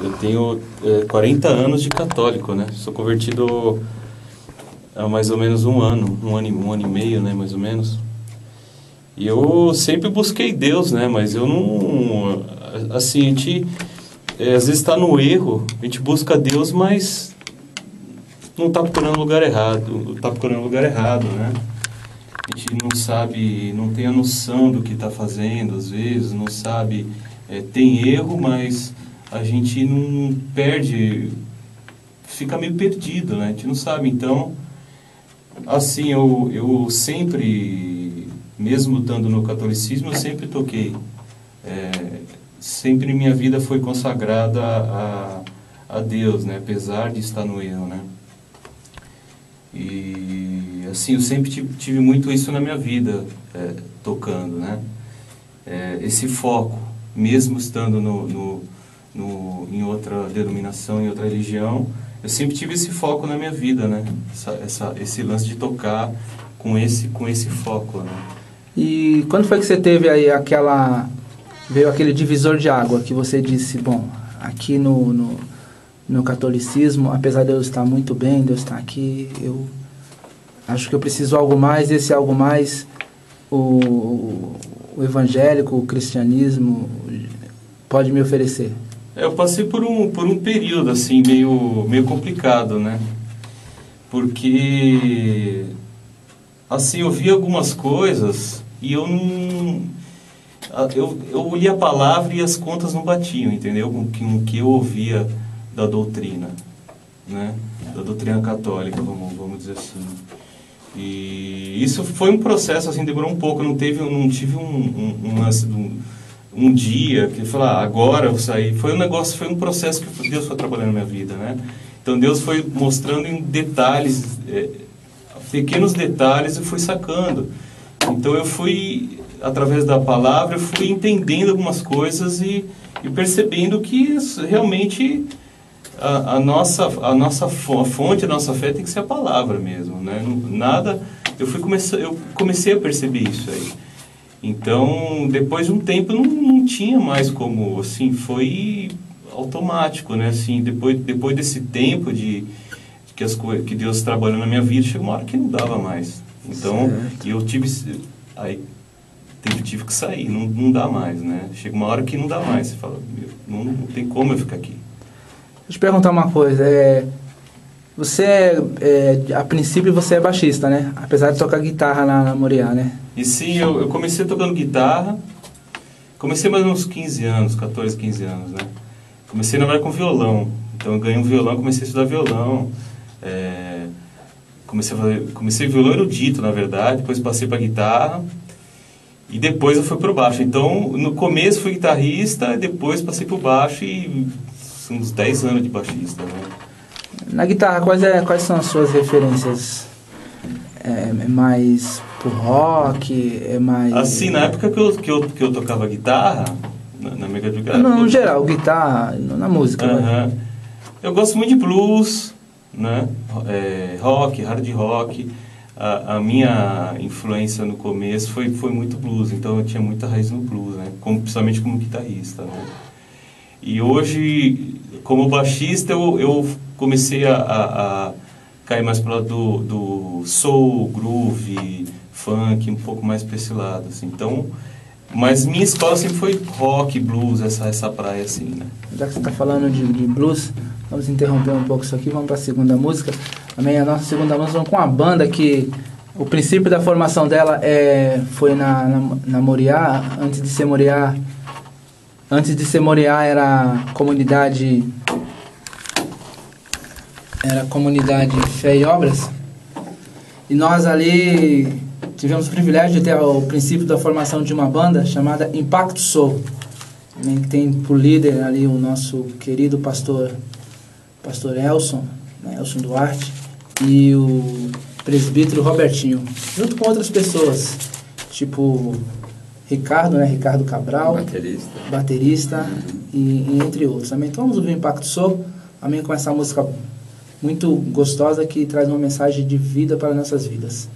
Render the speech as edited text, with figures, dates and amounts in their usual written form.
Eu tenho 40 anos de católico, né? Sou convertido há mais ou menos um ano e meio, né? Mais ou menos. E eu sempre busquei Deus, né? Mas eu não... Assim, a gente às vezes está no erro, a gente busca Deus, mas não está procurando lugar errado. Está procurando lugar errado, né? A gente não sabe, não tem a noção do que está fazendo, às vezes, não sabe... tem erro, mas a gente não perde... Fica meio perdido, né? A gente não sabe, então... Assim, eu sempre, mesmo estando no catolicismo, eu sempre toquei. Sempre minha vida foi consagrada a Deus, né? Apesar de estar no erro, né? E, assim, eu sempre tive muito isso na minha vida, tocando, né? Esse foco, mesmo estando em outra denominação, em outra religião, eu sempre tive esse foco na minha vida, né? Esse lance de tocar com esse foco, né? E quando foi que você teve aí veio aquele divisor de água que você disse, bom, aqui no catolicismo, apesar de eu estar muito bem, de eu estar aqui, eu acho que eu preciso algo mais, esse algo mais, o evangélico, o cristianismo pode me oferecer? Eu passei por um período assim meio complicado, né? Porque assim, eu vi algumas coisas e eu li a palavra e as contas não batiam, entendeu? Com o que eu ouvia da doutrina, né? Da doutrina católica, vamos dizer assim. E isso foi um processo, assim, demorou um pouco, não tive um lance um dia que falar, agora eu saí. Foi um processo que Deus foi trabalhando na minha vida, né? Então Deus foi mostrando em detalhes, pequenos detalhes, eu fui sacando. Então eu fui, através da palavra, eu fui entendendo algumas coisas e percebendo que realmente a fonte da nossa fé tem que ser a palavra mesmo, né? Nada, eu comecei a perceber isso aí. Então, depois de um tempo, eu não tinha mais como, assim, foi automático, né? Assim, depois desse tempo que Deus trabalhou na minha vida, chegou uma hora que não dava mais. Então, eu tive que sair, não dá mais, né? Chega uma hora que não dá mais, você fala, não tem como eu ficar aqui. Deixa eu te perguntar uma coisa, a princípio você é baixista, né? Apesar de tocar guitarra na Moriá, né? E sim, eu comecei tocando guitarra, comecei mais uns 15 anos, 14, 15 anos, né? Comecei, na verdade, com violão. Então, eu ganhei um violão, comecei a estudar violão. Comecei violão erudito, na verdade, depois passei para guitarra. E depois eu fui pro baixo. Então, no começo fui guitarrista, depois passei pro baixo e uns 10 anos de baixista, né? Na guitarra, quais são as suas referências? É mais pro rock? É mais... Assim, na época que eu tocava guitarra, na Mega Drive... No geral, guitarra, na música. Né? Eu gosto muito de blues, né? Rock, hard rock. A minha influência no começo foi muito blues, então eu tinha muita raiz no blues, né? Principalmente como guitarrista, né? E hoje, como baixista, eu comecei a cair mais para o lado do soul, groove, funk, um pouco mais para esse lado, assim. Então, mas minha escola sempre foi rock, blues, essa praia, assim, né? Já que você está falando de blues, vamos interromper um pouco isso aqui, vamos para a segunda música. Também a nossa segunda música vamos com uma banda que o princípio da formação dela foi na Moriá. Antes de ser Moriá era comunidade Fé e Obras. E nós ali tivemos o privilégio de ter o princípio da formação de uma banda chamada Impacto Soul, que tem por líder ali o nosso querido pastor Elson, né, Elson Duarte, e o presbítero Robertinho, junto com outras pessoas, tipo Ricardo, né, Ricardo Cabral, baterista e entre outros. Também então vamos ouvir Impacto Soul, também com essa música muito gostosa que traz uma mensagem de vida para nossas vidas.